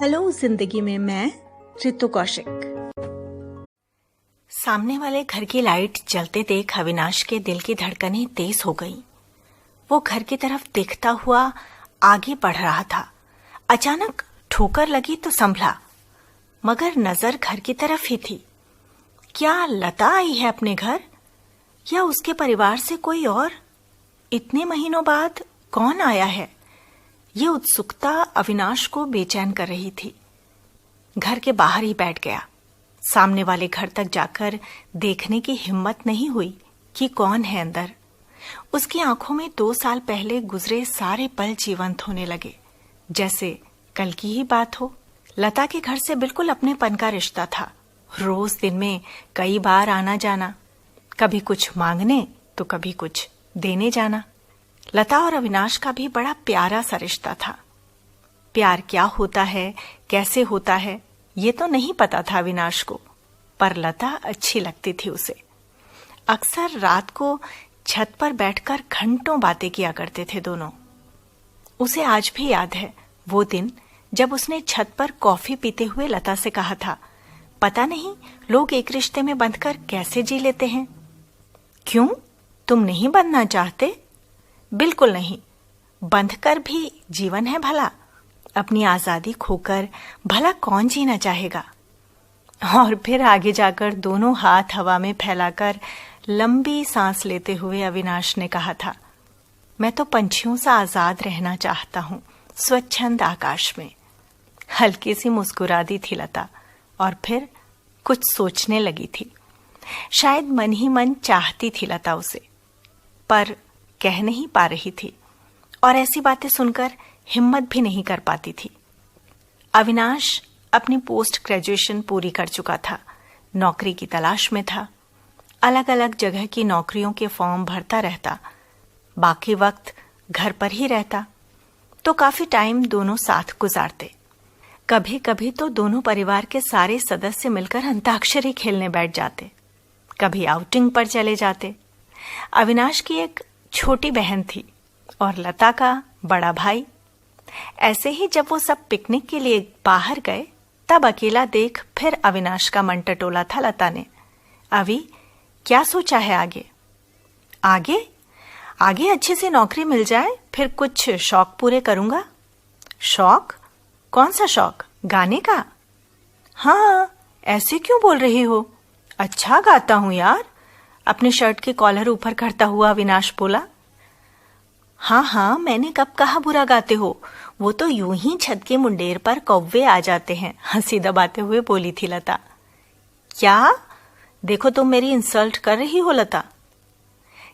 Hello जिंदगी में मैं रितु कौशिक। सामने वाले घर की लाइट जलते देख अविनाश के दिल की धड़कनें तेज हो गईं। वो घर की तरफ देखता हुआ आगे बढ़ रहा था। अचानक ठोकर लगी तो संभला, मगर नजर घर की तरफ ही थी। क्या लता आई है अपने घर, या उसके परिवार से कोई और? इतने महीनों बाद कौन आया है? ये उत्सुकता अविनाश को बेचैन कर रही थी। घर के बाहर ही बैठ गया। सामने वाले घर तक जाकर देखने की हिम्मत नहीं हुई कि कौन है अंदर। उसकी आंखों में 2 साल पहले गुजरे सारे पल जीवंत होने लगे, जैसे कल की ही बात हो। लता के घर से बिल्कुल अपनेपन का रिश्ता था। रोज दिन में कई बार आना जाना, कभी कुछ मांगने तो कभी कुछ देने जाना। लता और अविनाश का भी बड़ा प्यारा सा रिश्ता था। प्यार क्या होता है, कैसे होता है, ये तो नहीं पता था अविनाश को, पर लता अच्छी लगती थी उसे। अक्सर रात को छत पर बैठकर घंटों बातें किया करते थे दोनों। उसे आज भी याद है वो दिन जब उसने छत पर कॉफी पीते हुए लता से कहा था, पता नहीं लोग एक रिश्ते में बंधकर कैसे जी लेते हैं। क्यों, तुम नहीं बंधना चाहते? बिल्कुल नहीं, बंधकर भी जीवन है भला। अपनी आजादी खोकर भला कौन जीना चाहेगा? और फिर आगे जाकर दोनों हाथ हवा में फैलाकर लंबी सांस लेते हुए अविनाश ने कहा था, मैं तो पंछियों सा आजाद रहना चाहता हूं, स्वच्छंद आकाश में। हल्की सी मुस्कुरा दी थी लता और फिर कुछ सोचने लगी थी। शायद मन ही मन चाहती थी लता उसे, पर कह नहीं पा रही थी और ऐसी बातें सुनकर हिम्मत भी नहीं कर पाती थी। अविनाश अपनी पोस्ट ग्रेजुएशन पूरी कर चुका था, नौकरी की तलाश में था। अलग अलग जगह की नौकरियों के फॉर्म भरता रहता, बाकी वक्त घर पर ही रहता, तो काफी टाइम दोनों साथ गुजारते। कभी कभी तो दोनों परिवार के सारे सदस्य मिलकर अंताक्षरी खेलने बैठ जाते, कभी आउटिंग पर चले जाते। अविनाश की एक छोटी बहन थी और लता का बड़ा भाई। ऐसे ही जब वो सब पिकनिक के लिए बाहर गए, तब अकेला देख फिर अविनाश का मन टटोला था लता ने। अभी क्या सोचा है आगे? आगे अच्छी सी नौकरी मिल जाए, फिर कुछ शौक पूरे करूंगा। शौक? कौन सा शौक? गाने का? हाँ, ऐसे क्यों बोल रही हो? अच्छा गाता हूं यार, अपने शर्ट की कॉलर ऊपर करता हुआ अविनाश बोला। हाँ, मैंने कब कहा बुरा गाते हो, वो तो यूं ही छत के मुंडेर पर कौवे आ जाते हैं, हंसी दबाते हुए बोली थी लता। क्या? देखो तुम मेरी इंसल्ट कर रही हो लता।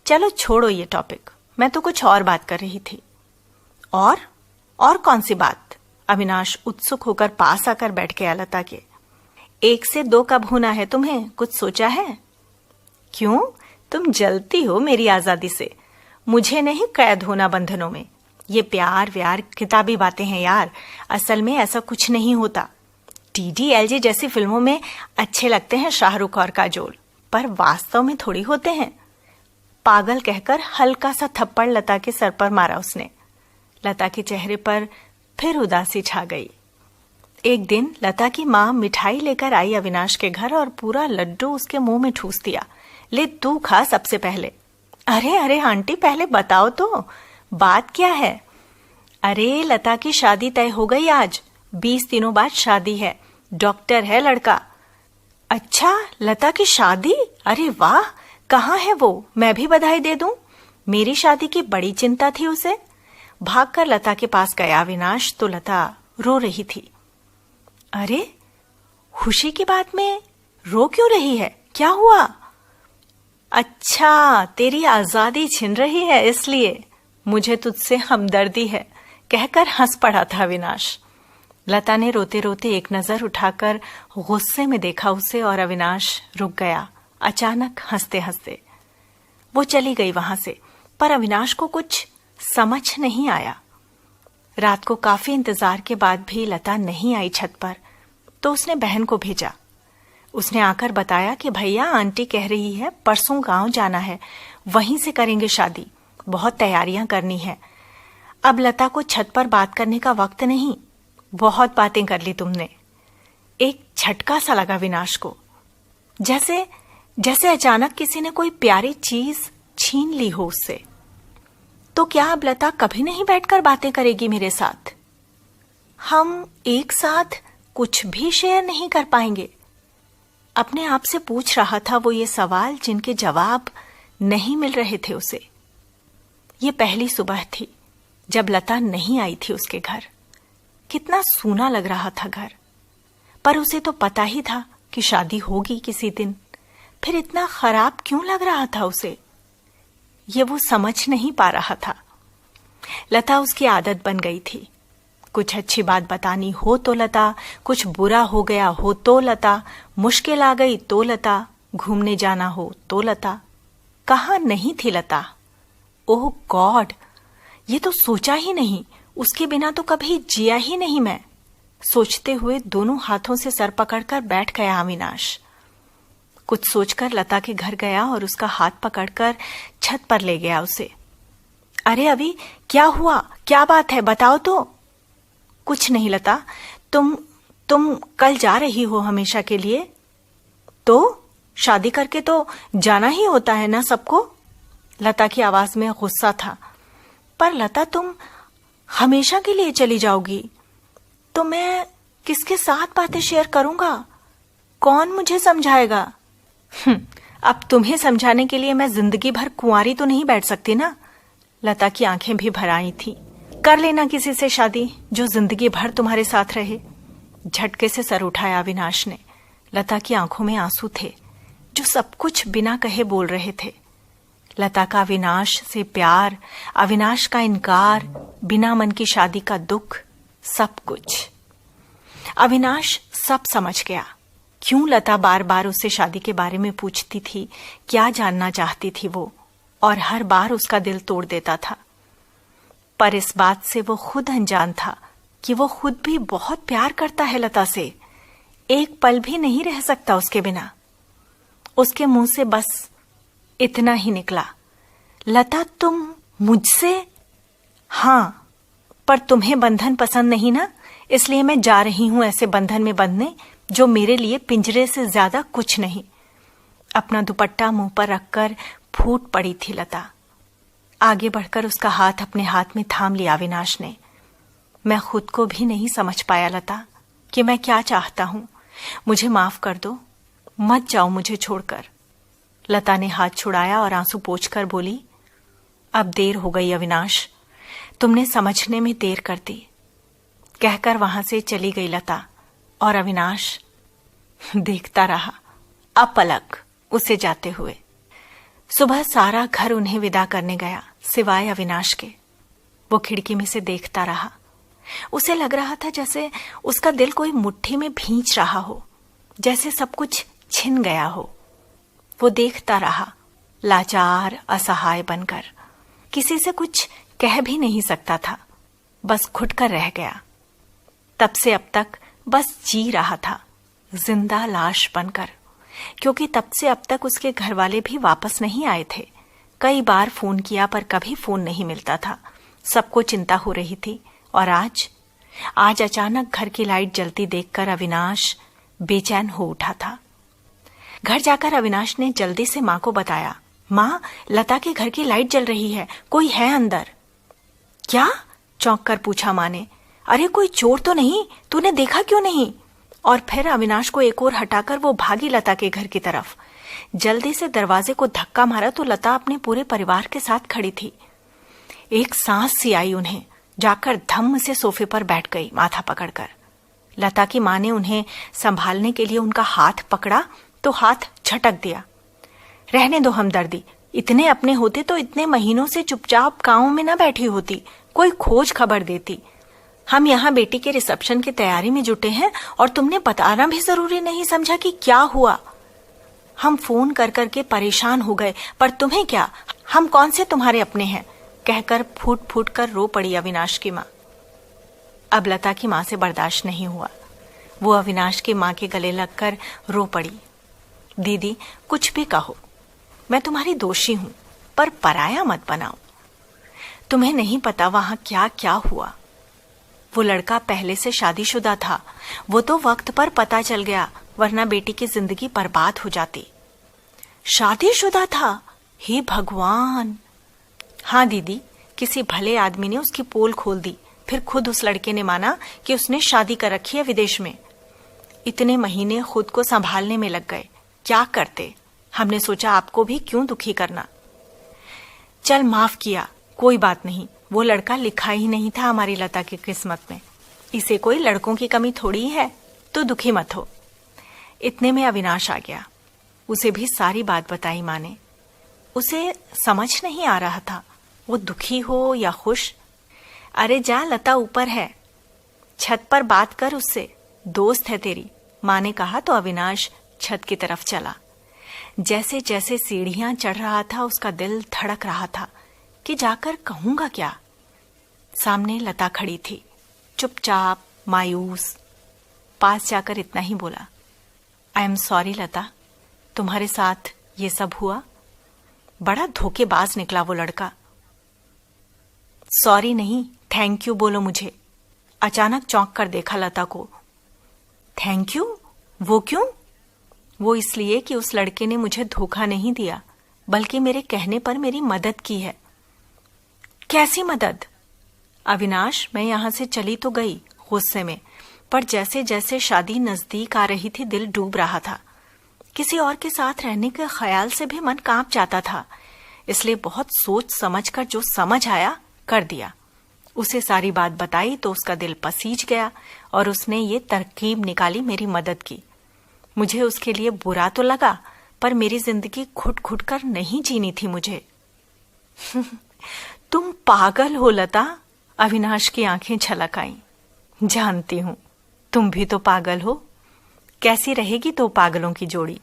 चलो छोड़ो ये टॉपिक, मैं तो कुछ और बात कर रही थी। और कौन सी बात? अविनाश उत्सुक होकर पास आकर बैठ गया लता के। 1 से 2 कब होना है तुम्हें, कुछ सोचा है? क्यों, तुम जलती हो मेरी आजादी से? मुझे नहीं कैद होना बंधनों में। ये प्यार व्यार किताबी बातें हैं यार, असल में ऐसा कुछ नहीं होता। DDLJ जैसी फिल्मों में अच्छे लगते हैं शाहरुख और काजोल, पर वास्तव में थोड़ी होते हैं। पागल कहकर हल्का सा थप्पड़ लता के सर पर मारा उसने। लता के चेहरे पर फिर उदासी छा गई। एक दिन लता की माँ मिठाई लेकर आई अविनाश के घर और पूरा लड्डू उसके मुंह में ठूस दिया। ले तू खा सबसे पहले। अरे आंटी, पहले बताओ तो बात क्या है? अरे लता की शादी तय हो गई आज, 20 दिनों बाद शादी है, डॉक्टर है लड़का। अच्छा, लता की शादी? अरे वाह, कहाँ है वो? मैं भी बधाई दे दूं। मेरी शादी की बड़ी चिंता थी उसे। भागकर लता के पास गया अविनाश तो लता रो रही थी। अरे, खुशी की बात में रो क्यों रही है? क्या हुआ? अच्छा, तेरी आजादी छिन रही है इसलिए। मुझे तुझसे हमदर्दी है, कहकर हंस पड़ा था अविनाश। लता ने रोते रोते एक नजर उठाकर गुस्से में देखा उसे और अविनाश रुक गया अचानक हंसते हंसते। वो चली गई वहां से, पर अविनाश को कुछ समझ नहीं आया। रात को काफी इंतजार के बाद भी लता नहीं आई छत पर, तो उसने बहन को भेजा। उसने आकर बताया कि भैया आंटी कह रही है परसों गांव जाना है, वहीं से करेंगे शादी, बहुत तैयारियां करनी है। अब लता को छत पर बात करने का वक्त नहीं। बहुत बातें कर ली तुमने। एक झटका सा लगा अविनाश को, जैसे अचानक किसी ने कोई प्यारी चीज छीन ली हो उससे। तो क्या अब लता कभी नहीं बैठकर बातें करेगी मेरे साथ? हम एक साथ कुछ भी शेयर नहीं कर पाएंगे? अपने आप से पूछ रहा था वो ये सवाल जिनके जवाब नहीं मिल रहे थे उसे। ये पहली सुबह थी जब लता नहीं आई थी उसके घर। कितना सूना लग रहा था घर, पर उसे तो पता ही था कि शादी होगी किसी दिन, फिर इतना खराब क्यों लग रहा था उसे? ये वो समझ नहीं पा रहा था। लता उसकी आदत बन गई थी। कुछ अच्छी बात बतानी हो तो लता, कुछ बुरा हो गया हो तो लता, मुश्किल आ गई तो लता, घूमने जाना हो तो लता। कहाँ नहीं थी लता? ओह गॉड, ये तो सोचा ही नहीं। उसके बिना तो कभी जिया ही नहीं मैं। सोचते हुए दोनों हाथों से सर पकड़कर बैठ गया अविनाश। कुछ सोचकर लता के घर गया और उसका हाथ पकड़कर छत पर ले गया उसे। अरे अभी क्या हुआ? क्या बात है, बताओ तो। कुछ नहीं लता, तुम कल जा रही हो हमेशा के लिए? तो शादी करके तो जाना ही होता है ना सबको? लता की आवाज में गुस्सा था। पर लता, तुम हमेशा के लिए चली जाओगी तो मैं किसके साथ बातें शेयर करूंगा? कौन मुझे समझाएगा? अब तुम्हें समझाने के लिए मैं जिंदगी भर कुंवारी तो नहीं बैठ सकती ना। लता की आंखें भी भर आई थी। कर लेना किसी से शादी जो जिंदगी भर तुम्हारे साथ रहे। झटके से सर उठाया अविनाश ने। लता की आंखों में आंसू थे जो सब कुछ बिना कहे बोल रहे थे। लता का अविनाश से प्यार, अविनाश का इनकार, बिना मन की शादी का दुख, सब कुछ। अविनाश सब समझ गया। क्यों लता बार बार उससे शादी के बारे में पूछती थी, क्या जानना चाहती थी वो, और हर बार उसका दिल तोड़ देता था। पर इस बात से वो खुद अनजान था कि वो खुद भी बहुत प्यार करता है लता से। एक पल भी नहीं रह सकता उसके बिना। उसके मुंह से बस इतना ही निकला, लता तुम मुझसे? हाँ, पर तुम्हें बंधन पसंद नहीं ना, इसलिए मैं जा रही हूं ऐसे बंधन में बंधने जो मेरे लिए पिंजरे से ज्यादा कुछ नहीं। अपना दुपट्टा मुंह पर रखकर फूट पड़ी थी लता। आगे बढ़कर उसका हाथ अपने हाथ में थाम लिया अविनाश ने। मैं खुद को भी नहीं समझ पाया लता कि मैं क्या चाहता हूं। मुझे माफ कर दो, मत जाओ मुझे छोड़कर। लता ने हाथ छुड़ाया और आंसू पोंछकर बोली, अब देर हो गई अविनाश, तुमने समझने में देर कर दी। कहकर वहां से चली गई लता और अविनाश देखता रहा अपलक उसे जाते हुए। सुबह सारा घर उन्हें विदा करने गया सिवाय अविनाश के। वो खिड़की में से देखता रहा। उसे लग रहा था जैसे उसका दिल कोई मुट्ठी में भींच रहा हो, जैसे सब कुछ छिन गया हो। वो देखता रहा लाचार असहाय बनकर। किसी से कुछ कह भी नहीं सकता था, बस घुटकर रह गया। तब से अब तक बस जी रहा था जिंदा लाश बनकर, क्योंकि तब से अब तक उसके घर वाले भी वापस नहीं आए थे। कई बार फोन किया पर कभी फोन नहीं मिलता था। सबको चिंता हो रही थी। और आज अचानक घर की लाइट जलती देखकर अविनाश बेचैन हो उठा था। घर जाकर अविनाश ने जल्दी से माँ को बताया, माँ, लता के घर की लाइट जल रही है, कोई है अंदर। क्या? चौंक कर पूछा माँ ने। अरे कोई चोर तो नहीं? तूने देखा क्यों नहीं? और फिर अविनाश को एक ओर हटाकर वो भागी लता के घर की तरफ। जल्दी से दरवाजे को धक्का मारा तो लता अपने पूरे परिवार के साथ खड़ी थी। एक सांस सी आई उन्हें। जाकर धम्म से सोफे पर बैठ गई माथा पकड़कर। लता की माँ ने उन्हें संभालने के लिए उनका हाथ पकड़ा तो हाथ झटक दिया। रहने दो हमदर्दी, इतने अपने होते तो इतने महीनों से चुपचाप गांव में न बैठी होती, कोई खोज खबर देती। हम यहाँ बेटी के रिसेप्शन की तैयारी में जुटे हैं और तुमने बताना भी जरूरी नहीं समझा कि क्या हुआ। हम फोन कर करके परेशान हो गए, पर तुम्हें क्या, हम कौन से तुम्हारे अपने हैं? कहकर फूट फूट कर रो पड़ी अविनाश की माँ। अब लता की माँ से बर्दाश्त नहीं हुआ। वो अविनाश की माँ के गले लगकर रो पड़ी। दीदी, कुछ भी कहो, मैं तुम्हारी दोषी हूं, पर पराया मत बनाओ। तुम्हें नहीं पता वहां क्या क्या हुआ। वो लड़का पहले से शादीशुदा था। वो तो वक्त पर पता चल गया, वरना बेटी की जिंदगी बर्बाद हो जाती। शादीशुदा था? हे भगवान! हाँ दीदी, किसी भले आदमी ने उसकी पोल खोल दी। फिर खुद उस लड़के ने माना कि उसने शादी कर रखी है विदेश में। इतने महीने खुद को संभालने में लग गए। क्या करते? हमने सोचा आपको भी क्यों दुखी करना। चल माफ किया, कोई बात नहीं। वो लड़का लिखा ही नहीं था हमारी लता की किस्मत में। इसे कोई लड़कों की कमी थोड़ी है, तो दुखी मत हो। इतने में अविनाश आ गया। उसे भी सारी बात बताई माँ ने। उसे समझ नहीं आ रहा था वो दुखी हो या खुश। अरे जा, लता ऊपर है, छत पर बात कर उससे, दोस्त है तेरी, माँ ने कहा तो अविनाश छत की तरफ चला। जैसे जैसे सीढ़ियां चढ़ रहा था उसका दिल धड़क रहा था कि जाकर कहूंगा क्या। सामने लता खड़ी थी, चुपचाप, मायूस। पास जाकर इतना ही बोला, आई एम सॉरी लता, तुम्हारे साथ ये सब हुआ। बड़ा धोखेबाज निकला वो लड़का। सॉरी नहीं, थैंक यू बोलो मुझे। अचानक चौंक कर देखा लता को। Thank you? वो क्यों? वो इसलिए कि उस लड़के ने मुझे धोखा नहीं दिया, बल्कि मेरे कहने पर मेरी मदद की है। कैसी मदद? अविनाश, मैं यहां से चली तो गई गुस्से में, पर जैसे जैसे शादी नजदीक आ रही थी दिल डूब रहा था। किसी और के साथ रहने के ख्याल से भी मन कांप जाता था। इसलिए बहुत सोच समझ कर जो समझ आया कर दिया। उसे सारी बात बताई तो उसका दिल पसीज गया और उसने ये तरकीब निकाली मेरी मदद की। मुझे उसके लिए बुरा तो लगा, पर मेरी जिंदगी घुट घुट कर नहीं जीनी थी मुझे। तुम पागल हो लता? अविनाश की आंखें छलक आईं। जानती हूं, तुम भी तो पागल हो। कैसी रहेगी तो पागलों की जोड़ी?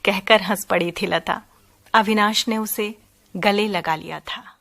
कहकर हंस पड़ी थी लता। अविनाश ने उसे गले लगा लिया था।